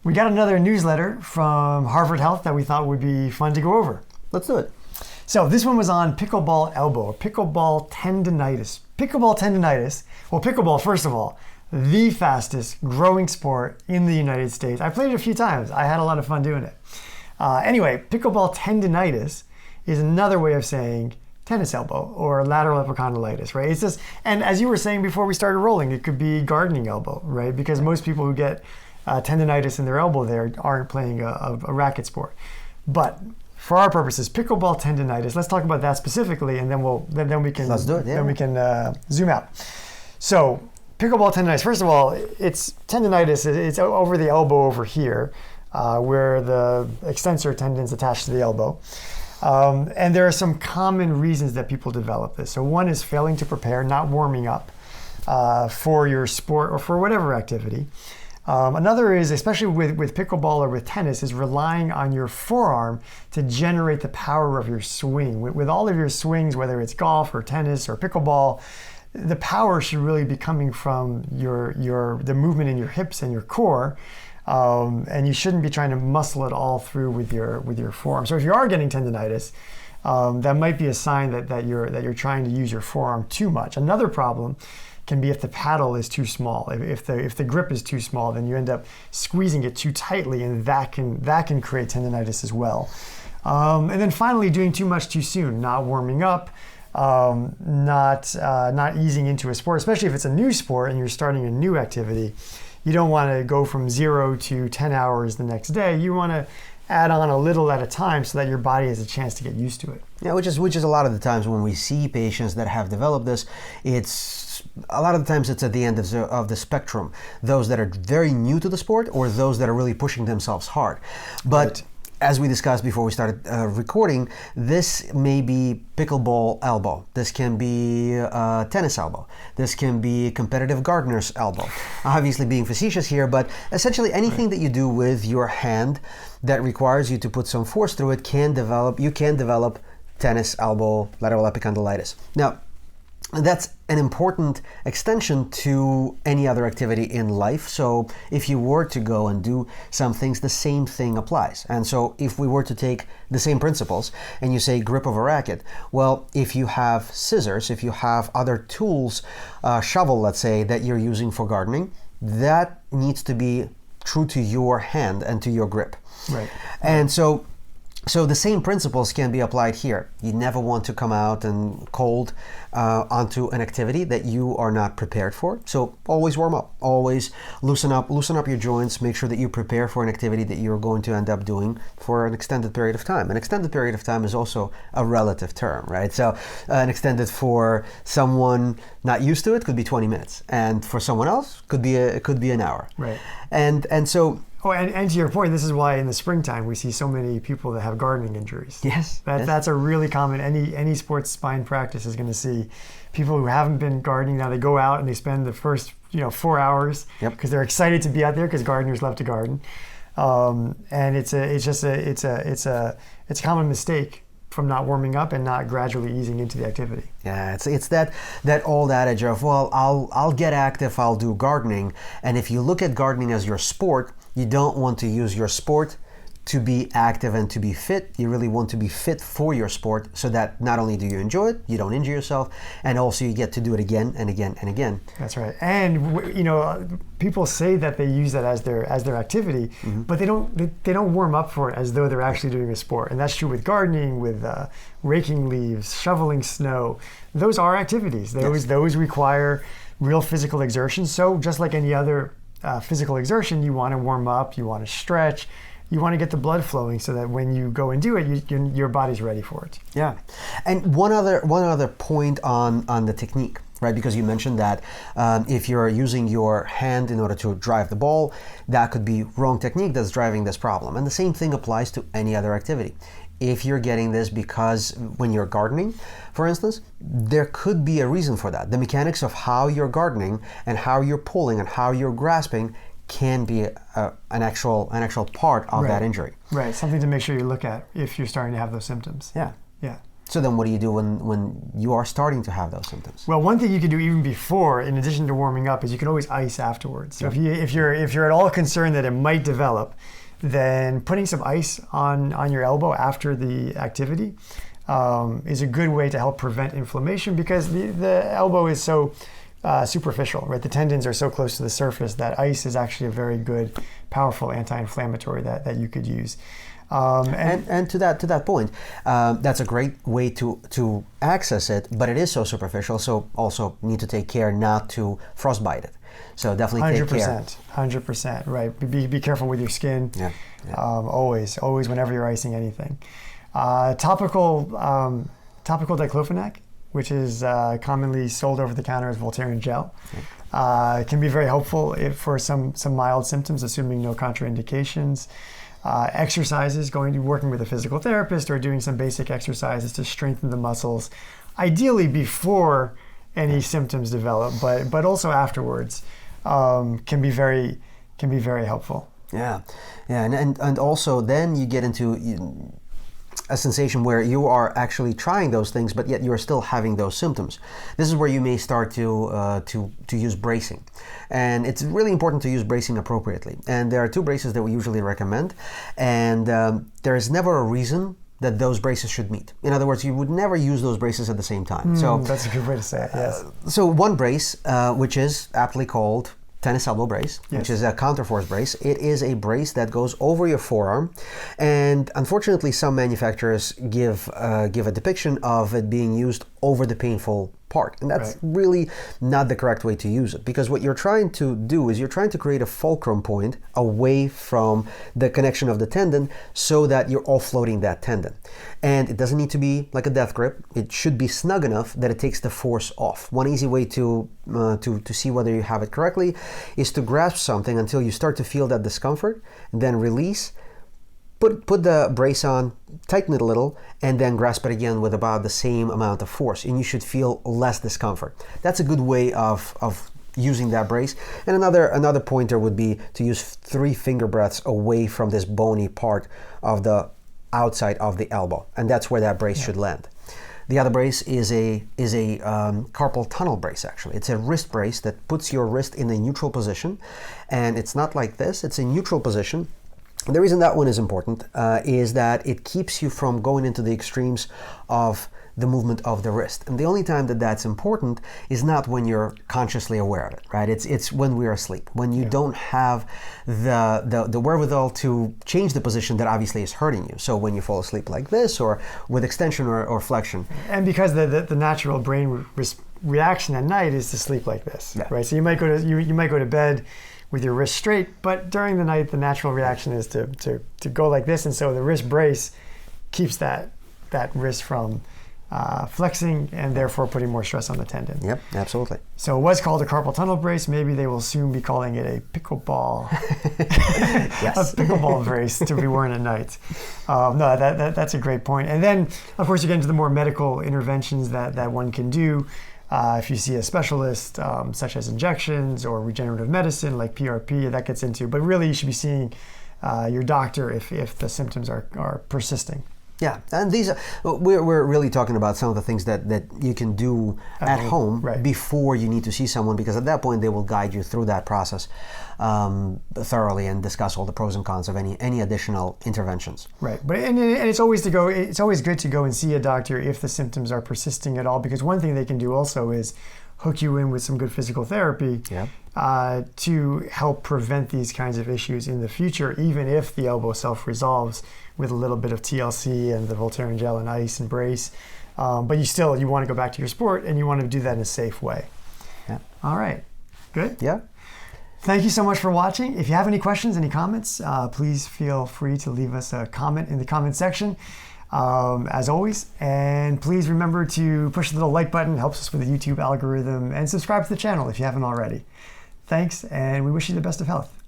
we got another newsletter from Harvard Health that we thought would be fun to go over. Let's do it. So this one was on pickleball elbow, or pickleball tendonitis. Pickleball tendonitis, well, pickleball, first of all, the fastest growing sport in the United States. I played it a few times. I had a lot of fun doing it. Anyway, pickleball tendonitis is another way of saying tennis elbow or lateral epicondylitis, right? It's just, and as you were saying before we started rolling, it could be gardening elbow, right? Because most people who get tendonitis in their elbow there aren't playing a racket sport. But for our purposes, pickleball tendonitis, let's talk about that specifically, and then we can Let's do it, yeah. Then we can zoom out. So pickleball tendonitis, first of all, it's tendonitis, it's over the elbow over here, where the extensor tendon's attached to the elbow. And there are some common reasons that people develop this. So one is failing to prepare, not warming up for your sport or for whatever activity. Another is, especially with pickleball or with tennis, is relying on your forearm to generate the power of your swing. With all of your swings, whether it's golf or tennis or pickleball, the power should really be coming from the movement in your hips and your core. And you shouldn't be trying to muscle it all through with your forearm. So if you are getting tendonitis, that might be a sign that you're trying to use your forearm too much. Another problem can be if the paddle is too small. If the grip is too small, then you end up squeezing it too tightly, and that can create tendonitis as well. And then finally, doing too much too soon, not warming up, not easing into a sport, especially if it's a new sport and you're starting a new activity. You don't want to go from 0 to 10 hours the next day. You want to add on a little at a time so that your body has a chance to get used to it. Yeah, which is a lot of the times when we see patients that have developed this, it's at the end of the spectrum. Those that are very new to the sport or those that are really pushing themselves hard. But Right. As we discussed before we started recording, this may be pickleball elbow. This can be tennis elbow. This can be competitive gardener's elbow. Obviously being facetious here, but essentially anything that you do with your hand that requires you to put some force through it you can develop tennis elbow, lateral epicondylitis. Now, that's an important extension to any other activity in life. So if you were to go and do some things, the same thing applies. And so if we were to take the same principles and you say grip of a racket, well, if you have scissors, if you have other tools, shovel, let's say, that you're using for gardening, that needs to be true to your hand and to your grip. Right. And so the same principles can be applied here. You never want to come out and cold onto an activity that you are not prepared for. So always warm up, always loosen up your joints, make sure that you prepare for an activity that you're going to end up doing for an extended period of time. An extended period of time is also a relative term, right? So an extended for someone not used to it could be 20 minutes, and for someone else could be an hour. Right. And so. Oh, and to your point, this is why in the springtime we see so many people that have gardening injuries. Yes. That's a really common, any sports spine practice is going to see people who haven't been gardening. Now they go out and they spend the first 4 hours because they're excited to be out there because gardeners love to garden. And it's a common mistake from not warming up and not gradually easing into the activity. Yeah, it's that old adage of, well, I'll get active, I'll do gardening. And if you look at gardening as your sport, you don't want to use your sport to be active and to be fit. You really want to be fit for your sport so that not only do you enjoy it, you don't injure yourself, and also you get to do it again and again and again. That's right. And people say that they use that as their activity, but they don't warm up for it as though they're actually doing a sport. And that's true with gardening, with raking leaves, shoveling snow. Those are activities. Those require real physical exertion. So just like any other physical exertion, you want to warm up, you want to stretch, you want to get the blood flowing so that when you go and do it, your body's ready for it. Yeah. And one other point on the technique, right? Because you mentioned that if you're using your hand in order to drive the ball, that could be wrong technique that's driving this problem. And the same thing applies to any other activity. If you're getting this because when you're gardening, for instance, there could be a reason for that. The mechanics of how you're gardening and how you're pulling and how you're grasping can be an actual part of that injury. Right, something to make sure you look at if you're starting to have those symptoms. Yeah. Yeah. So then what do you do when you are starting to have those symptoms? Well, one thing you can do even before, in addition to warming up, is you can always ice afterwards. So if you're at all concerned that it might develop, then putting some ice on your elbow after the activity is a good way to help prevent inflammation, because the elbow is so superficial, right? The tendons are so close to the surface that ice is actually a very good, powerful anti-inflammatory that you could use. And to that point, that's a great way to access it, but it is so superficial, so also need to take care not to frostbite it. So definitely take care. 100%, right. Be careful with your skin. Yeah. Always whenever you're icing anything. Topical diclofenac, which is commonly sold over the counter as Voltaren gel, can be very helpful for some mild symptoms, assuming no contraindications. Exercises, working with a physical therapist or doing some basic exercises to strengthen the muscles, ideally before any symptoms develop, but also afterwards, can be very helpful. Yeah, and also then you get into a sensation where you are actually trying those things, but yet you are still having those symptoms. This is where you may start to use bracing, and it's really important to use bracing appropriately. And there are two braces that we usually recommend, and there is never a reason that those braces should meet. In other words, you would never use those braces at the same time. So that's a good way to say it. Yes. So one brace, which is aptly called tennis elbow brace, yes, which is a counterforce brace. It is a brace that goes over your forearm, and unfortunately some manufacturers give a depiction of it being used over the painful part, and that's really not the correct way to use it, because what you're trying to do is you're trying to create a fulcrum point away from the connection of the tendon so that you're offloading that tendon. And it doesn't need to be like a death grip. It should be snug enough that it takes the force off. One easy way to see whether you have it correctly is to grasp something until you start to feel that discomfort, then release. Put the brace on, tighten it a little, and then grasp it again with about the same amount of force, and you should feel less discomfort. That's a good way of using that brace. And another pointer would be to use 3 finger breaths away from this bony part of the outside of the elbow, and that's where that brace should land. The other brace is a carpal tunnel brace, actually. It's a wrist brace that puts your wrist in a neutral position, and it's not like this, it's a neutral position. The reason that one is important is that it keeps you from going into the extremes of the movement of the wrist. And the only time that that's important is not when you're consciously aware of it, right? It's when we're asleep, when you don't have the wherewithal to change the position that obviously is hurting you. So when you fall asleep like this, or with extension or flexion. And because the natural brain reaction at night is to sleep like this, right? So you might go to bed with your wrist straight, but during the night the natural reaction is to go like this, and so the wrist brace keeps that wrist from flexing and therefore putting more stress on the tendon. Yep, absolutely. So it was called a carpal tunnel brace. Maybe they will soon be calling it a pickleball, yes, a pickleball brace to be worn at night. No, that's a great point. And then of course you get into the more medical interventions that one can do. If you see a specialist, such as injections or regenerative medicine like PRP, that gets into. But really, you should be seeing your doctor if the symptoms are persisting. Yeah, and these we're really talking about some of the things that you can do at home before you need to see someone, because at that point they will guide you through that process thoroughly and discuss all the pros and cons of any additional interventions. Right, but and it's always good to go and see a doctor if the symptoms are persisting at all, because one thing they can do also is hook you in with some good physical therapy to help prevent these kinds of issues in the future, even if the elbow self-resolves with a little bit of TLC and the Voltaren gel and ice and brace. But you want to go back to your sport, and you want to do that in a safe way. Yeah. All right. Good? Yeah. Thank you so much for watching. If you have any questions, any comments, please feel free to leave us a comment in the comment section. As always, and please remember to push the little like button. It helps us with the YouTube algorithm, and subscribe to the channel if you haven't already. Thanks, and we wish you the best of health.